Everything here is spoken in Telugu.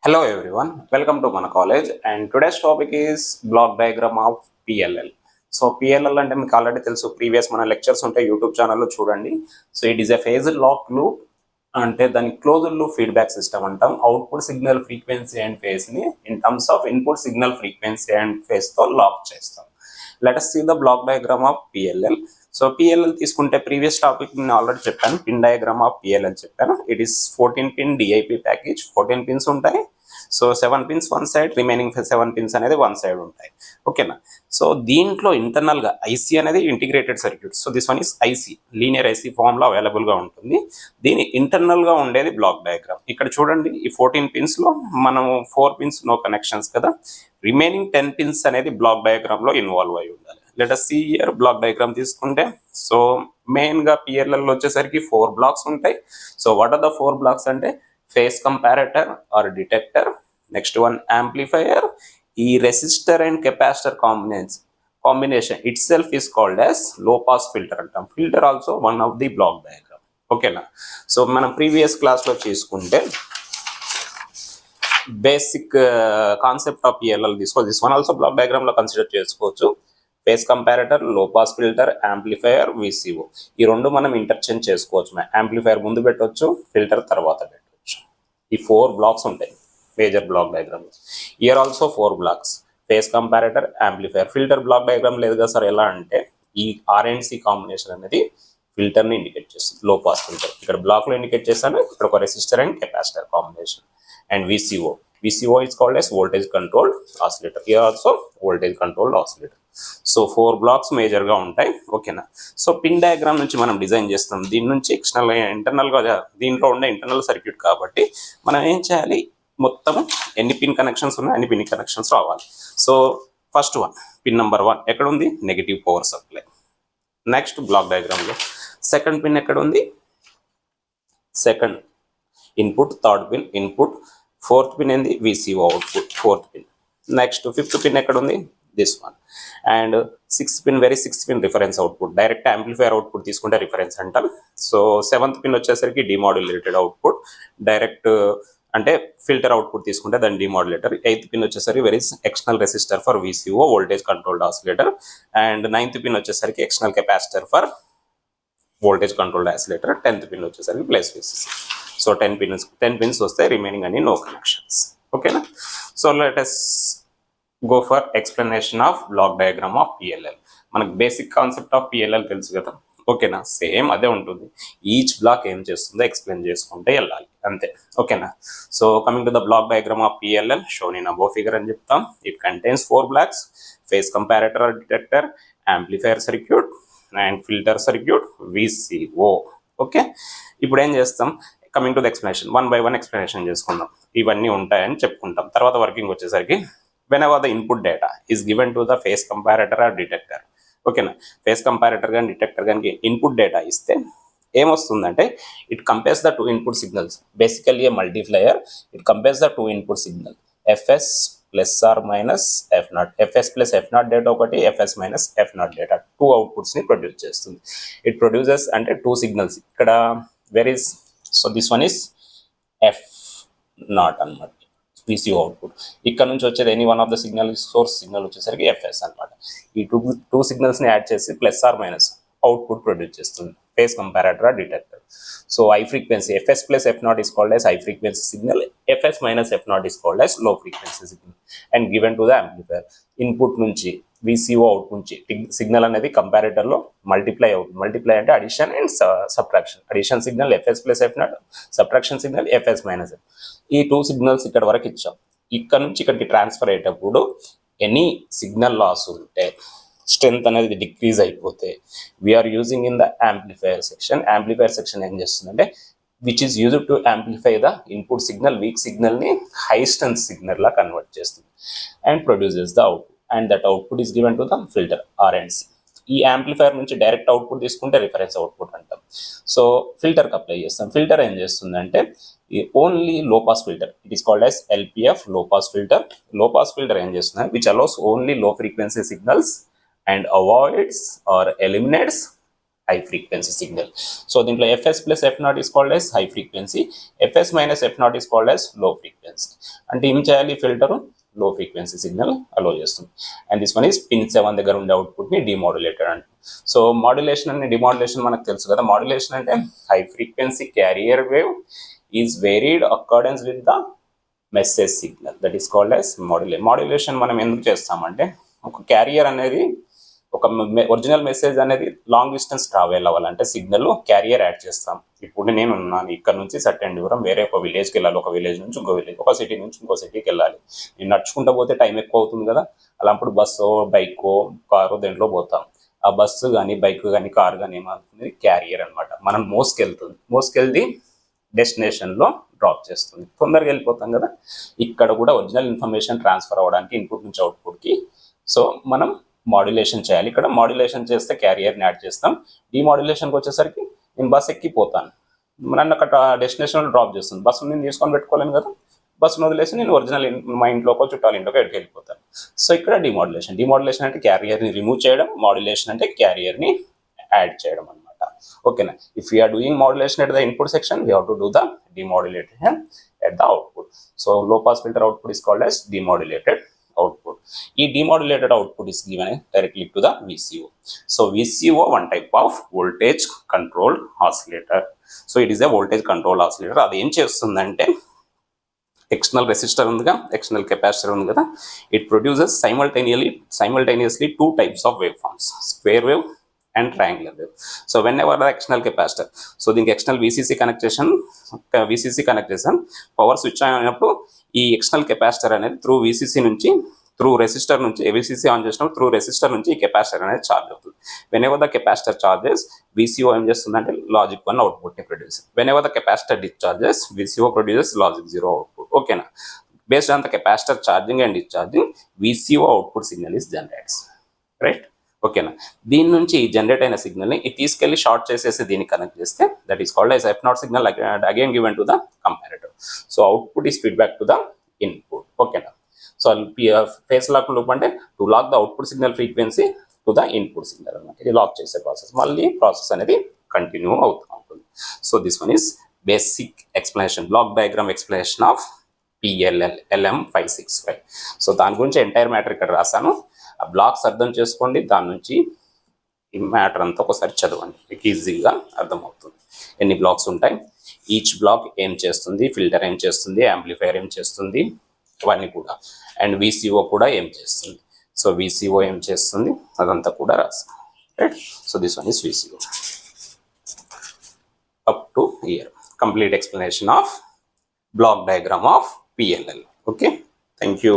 Hello everyone, welcome to Mana College and today's topic is block diagram of PLL. So PLL అంటే మీకు ఆల్రెడీ తెలుసు, ప్రీవియస్ మన లెక్చర్స్ ఉంటాయి యూట్యూబ్ ఛానల్లో చూడండి. So it is a phased lock loop, అంటే దాని క్లోజ్డ్ లూప్ ఫీడ్బ్యాక్ సిస్టమ్ అంటాం. అవుట్పుట్ సిగ్నల్ ఫ్రీక్వెన్సీ అండ్ ఫేజ్ని in terms of input signal frequency and ఫేజ్తో లాక్ చేస్తాం. Let us see the block diagram of PLL. So PLL తీసుకుంటే ప్రీవియస్ టాపిక్ నేను ఆల్రెడీ చెప్పాను, పిన్ డయాగ్రామ్ ఆఫ్ పిఎల్ఎల్ చెప్పాను. It is 14 pin DIP package, 14 pins ఉంటాయి. So 7 pins one side, remaining 7 pins అనేది వన్ సైడ్ ఉంటాయి. ఓకేనా. సో దీంట్లో ఇంటర్నల్గా ఐసీ అనేది integrated circuit. So this one is IC, linear IC ఫామ్లో అవైలబుల్గా ఉంటుంది. దీని ఇంటర్నల్గా ఉండేది బ్లాక్ డయాగ్రామ్. ఇక్కడ చూడండి, ఈ 14 పిన్స్లో మనం 4 పిన్స్ నో కనెక్షన్స్ కదా, రిమైనింగ్ 10 పిన్స్ అనేది బ్లాక్ డయాగ్రామ్లో ఇన్వాల్వ్ అయి ఉండాలి. Let us see here block diagram తీసుకుంటే, సో మెయిన్గా పిఎల్ఎల్ వచ్చేసరికి 4 బ్లాక్స్ ఉంటాయి. So what are the 4 blocks అంటే phase comparator or detector, next one amplifier. ఈ resistor and capacitor combination itself is called as low pass filter అంటాం. Filter also one of the block diagram. ఓకేనా. సో మనం ప్రీవియస్ క్లాస్లో తీసుకుంటే బేసిక్ కాన్సెప్ట్ ఆఫ్ పిఎల్ఎల్ తీసుకోవచ్చు. This one also block diagram లో కన్సిడర్ చేసుకోవచ్చు. ఫేజ్ కంపారేటర్, లో పాస్ ఫిల్టర్, యాంప్లిఫైయర్, విసిఓ, ఈ రెండు మనం ఇంటర్చేంజ్ చేసుకోవచ్చు. యాంప్లిఫైయర్ ముందు పెట్టవచ్చు, ఫిల్టర్ తర్వాత పెట్టవచ్చు. ఈ 4 బ్లాక్స్ ఉంటాయి major block diagram. Year also 4 blocks, phase comparator, amplifier. Filter block diagram లేదు కదా సార్, ఎలా అంటే ఈ ఆర్ఎండ్సి కాంబినేషన్ అనేది ఫిల్టర్ని ఇండికేట్ చేస్తుంది, లో పాస్ ఫిల్టర్. ఇక్కడ బ్లాక్లో ఇండికేట్ చేస్తాను, ఇక్కడ ఒక resistor and capacitor combination. And VCO is called as voltage controlled oscillator. Here also voltage controlled oscillator. So 4 blocks మేజర్గా ఉంటాయి. ఓకేనా. సో పిన్ డయాగ్రామ్ నుంచి మనం డిజైన్ చేస్తాం. దీని నుంచి ఇంటర్నల్గా దీంట్లో ఉండే ఇంటర్నల్ సర్క్యూట్ కాబట్టి మనం ఏం చేయాలి, మొత్తం ఎన్ని పిన్ కనెక్షన్స్ ఉన్నాయి అన్ని పిన్ కనెక్షన్స్ రావాలి. So first one, pin number 1 ఎక్కడ ఉంది, negative power supply. Next block డయాగ్రామ్లో సెకండ్ పిన్ ఎక్కడ ఉంది, second input, third pin input, fourth pin ఏంది, VCO output, fourth pin. Next fifth pin ఎక్కడ ఉంది, this one. And sixth pin reference output. Direct amplifier output తీసుకుంటే రిఫరెన్స్ అంటాం. సో సెవెంత్ పిన్ వచ్చేసరికి డిమాడ్యులేటెడ్ అవుట్పుట్, డైరెక్ట్ అంటే ఫిల్టర్ అవుట్పుట్ తీసుకుంటే దాని డిమాడ్యులేటర్. ఎయిత్ పిన్ వచ్చేసరికి external resistor for VCO, voltage controlled oscillator. And ninth pin వచ్చేసరికి external capacitor for voltage controlled oscillator. 10th pin వచ్చేసరికి ప్లస్ VCC. సో 10 పిన్స్ వస్తాయి, రిమైనింగ్ అన్ని నో కనెక్షన్స్. ఓకేనా. So let us go for explanation of block diagram of PLL. మనకు బేసిక్ కాన్సెప్ట్ ఆఫ్ పిఎల్ఎల్ తెలుసు కదా. ఓకేనా, సేమ్ అదే ఉంటుంది. ఈచ్ బ్లాక్ ఏం చేస్తుందో ఎక్స్ప్లెయిన్ చేసుకుంటే వెళ్ళాలి, అంతే. ఓకేనా. So coming to the block diagram of PLL shown in above figure అని చెప్తాం. It contains 4 blocks, phase comparator or detector, amplifier circuit and filter circuit, VCO. Okay. ఇప్పుడు ఏం చేస్తాం, coming to the explanation, 1 by 1 explanation చేసుకుందాం. ఇవన్నీ ఉంటాయని చెప్పుకుంటాం. తర్వాత వర్కింగ్ వచ్చేసరికి whenever the input data is given to the phase comparator or detector. ఓకేనా. ఫేజ్ కంపారేటర్ కానీ డిటెక్టర్ కానీ ఇన్పుట్ డేటా ఇస్తే ఏమొస్తుందంటే, it compares the 2 input signals. Basically a multiplier, it compares the 2 input signal, FS plus or minus F0. FS plus F0 data ఒకటి, FS మైనస్ F0 డేటా, 2 అవుట్పుట్స్ని ప్రొడ్యూస్ చేస్తుంది. ఇట్ ప్రొడ్యూసెస్ అంటే 2 సిగ్నల్స్. ఇక్కడ where is, so this one is F0 అన్నమాట, VCO అవుట్పుట్. ఇక్కడ నుంచి వచ్చేది any one of the signal, source signal వచ్చేసరికి FS అనమాట. ఈ టూ సిగ్నల్స్ని యాడ్ చేసి plus or minus output produce చేస్తుంది phase comparator detector. So high frequency FS plus F0 is called as high frequency signal, FS minus F0 is called as low frequency signal and given to the amplifier. Input నుంచి VCO అవుట్ నుంచి సిగ్నల్ అనేది కంపారేటర్లో మల్టిప్లై అవుతుంది. మల్టిప్లై అంటే addition and subtraction. Addition signal FS plus F0, subtraction signal FS minus F. ఈ 2 సిగ్నల్స్ ఇక్కడ వరకు ఇచ్చాం. ఇక్కడ నుంచి ఇక్కడికి ట్రాన్స్ఫర్ అయ్యేటప్పుడు ఎనీ సిగ్నల్ లాస్ ఉంటే, స్ట్రెంత్ అనేది డిక్రీజ్ అయిపోతే, we're using in the amplifier section. Amplifier section ఏం చేస్తుందంటే, which is used to amplify the input signal, weak సిగ్నల్ని హై స్ట్రెంత్ సిగ్నల్లా కన్వర్ట్ చేస్తుంది and produces the output. And that output is given to the filter RNC. ఈ యాంప్లిఫైయర్ నుంచి డైరెక్ట్ అవుట్పుట్ తీసుకుంటే రిఫరెన్స్ అవుట్పుట్ అంటాం. సో ఫిల్టర్కి అప్లై చేస్తాం. ఫిల్టర్ ఏం చేస్తుందంటే, only low pass filter, it is called as LPF, లో పాస్ ఫిల్టర్. లో పాస్ ఫిల్టర్ ఏం చేస్తుంది, విచ్ అలౌస్ ఓన్లీ లో frequency signals and avoids or eliminates high frequency signal. So దీంట్లో FS plus F0 is called as high frequency, FS minus F0 is called as low frequency. అంటే ఏం చేయాలి ఫిల్టర్ లో ఫ్రీక్వెన్సీ సిగ్నల్ అలో చేస్తుంది. And this one is pin 7 దగ్గర ఉండే అవుట్పుట్ని డిమాడ్యులేటెడ్ అంటే. సో మాడ్యులేషన్ and డిమాడ్యులేషన్ మనకు తెలుసు కదా. మాడ్యులేషన్ అంటే high frequency carrier wave is varied accordance with the message signal, that is called as modulation. Modulation మనం ఎందుకు చేస్తామంటే ఒక క్యారియర్ అనేది ఒక ఒరిజినల్ మెసేజ్ అనేది లాంగ్ డిస్టెన్స్ ట్రావెల్ అవ్వాలంటే సిగ్నల్ క్యారియర్ యాడ్ చేస్తాం. ఇప్పుడు నేను ఉన్నాను ఇక్కడ నుంచి సర్టెన్ దూరం వేరే ఒక విలేజ్కి వెళ్ళాలి, ఒక విలేజ్ నుంచి ఇంకో విలేజ్, ఒక సిటీ నుంచి ఇంకో సిటీకి వెళ్ళాలి. నేను నడుచుకుంటూ పోతే టైం ఎక్కువ అవుతుంది కదా. అలాంటి బస్సో బైకో కారో దేంట్లో పోతాం. ఆ బస్సు కానీ బైక్ కానీ కార్ కానీ ఏమవుతుంది క్యారియర్ అనమాట. మనం మోసుకెళ్ళి డెస్టినేషన్లో డ్రాప్ చేస్తుంది. తొందరగా వెళ్ళిపోతాం కదా. ఇక్కడ కూడా ఒరిజినల్ ఇన్ఫర్మేషన్ ట్రాన్స్ఫర్ అవ్వడానికి ఇన్పుట్ నుంచి అవుట్పుట్కి సో మనం మాడ్యులేషన్ చేయాలి. ఇక్కడ మాడ్యులేషన్ చేస్తే క్యారియర్ని యాడ్ చేస్తాం. డిమాడ్యులేషన్కి వచ్చేసరికి నేను బస్ ఎక్కిపోతాను, నన్ను అక్కడ డెస్టినేషన్లో డ్రాప్ చేస్తుంది. బస్సు నేను తీసుకొని పెట్టుకోలేను కదా. బస్సును వదిలేసి నేను ఒరిజినల్ మా ఇంట్లోకో చుట్టాల ఇంట్లోకి ఎక్కడికి వెళ్ళిపోతాను. సో ఇక్కడ డిమాడ్యులేషన్ అంటే క్యారియర్ని రిమూవ్ చేయడం, మాడ్యులేషన్ అంటే క్యారియర్ని యాడ్ చేయడం అనమాట. ఓకేనా. If you are doing modulation at the input section, we have to do the demodulation at the output. So low pass filter output is called as demodulated output. ఈ demodulated output is given directly to the VCO. So VCO one type of voltage controlled oscillator. So it is a voltage controlled oscillator. అది ఏం చేస్తుందంటే ఎక్స్టర్నల్ రెసిస్టర్ ఉందిగా, ఎక్స్టర్నల్ కెపాసిటర్ ఉంది కదా, it produces simultaneously two types of wave forms, square wave and triangular wave. So whenever the external capacitor, so దీనికి external VCC connection power switch అయినప్పుడు ఈ ఎక్స్టర్నల్ కెపాసిటర్ అనేది త్రూ రెసిస్టర్ నుంచి VCC ఆన్ చేసినప్పుడు త్రూ రెసిస్టర్ నుంచి ఈ కెపాసిటర్ అనేది ఛార్జ్ అవుతుంది. Whenever the capacitor charges, VCO ఏం చేస్తుందంటే లాజిక్ 1 అవుట్పుట్ని produce. Whenever the capacitor discharges, VCO produces logic 0 output. ఓకేనా. Based on the capacitor charging and discharging, VCO output signal is generates. Right. ఓకేనా. దీని నుంచి జనరేట్ అయిన సిగ్నల్ని ఇది తీసుకెళ్లి షార్ట్ చేసేసి దీనికి కనెక్ట్ చేస్తే that is called as F0 signal again given to the comparator. So output is feedback to the input. ఓకేనా. సో ఫేస్ లాక్ లూప్ అంటే to lock the output signal frequency to the input signal అనమాట. ఇది లాక్ చేసే ప్రాసెస్. మళ్ళీ ప్రాసెస్ అనేది కంటిన్యూ అవుతూ ఉంటుంది. So this one is basic explanation, block diagram explanation of PLL LM565. So దాని గురించి ఎంటైర్ మ్యాటర్ ఇక్కడ రాశాను. ఆ బ్లాక్స్ అర్థం చేసుకోండి, దాని నుంచి ఈ మ్యాటర్ అంతా ఒకసారి చదవండి, మీకు ఈజీగా అర్థమవుతుంది. ఎన్ని బ్లాక్స్ ఉంటాయి, ఈచ్ బ్లాక్ ఏం చేస్తుంది, ఫిల్టర్ ఏం చేస్తుంది, యాంప్లిఫైయర్ ఏం చేస్తుంది, ఇవన్నీ కూడా. అండ్ VCO కూడా ఏం చేస్తుంది. సో VCO ఏం చేస్తుంది అదంతా కూడా రాస్తాం. Right. So this one is VCO. Up to hear complete explanation of block diagram of PLL. Okay. Thank you.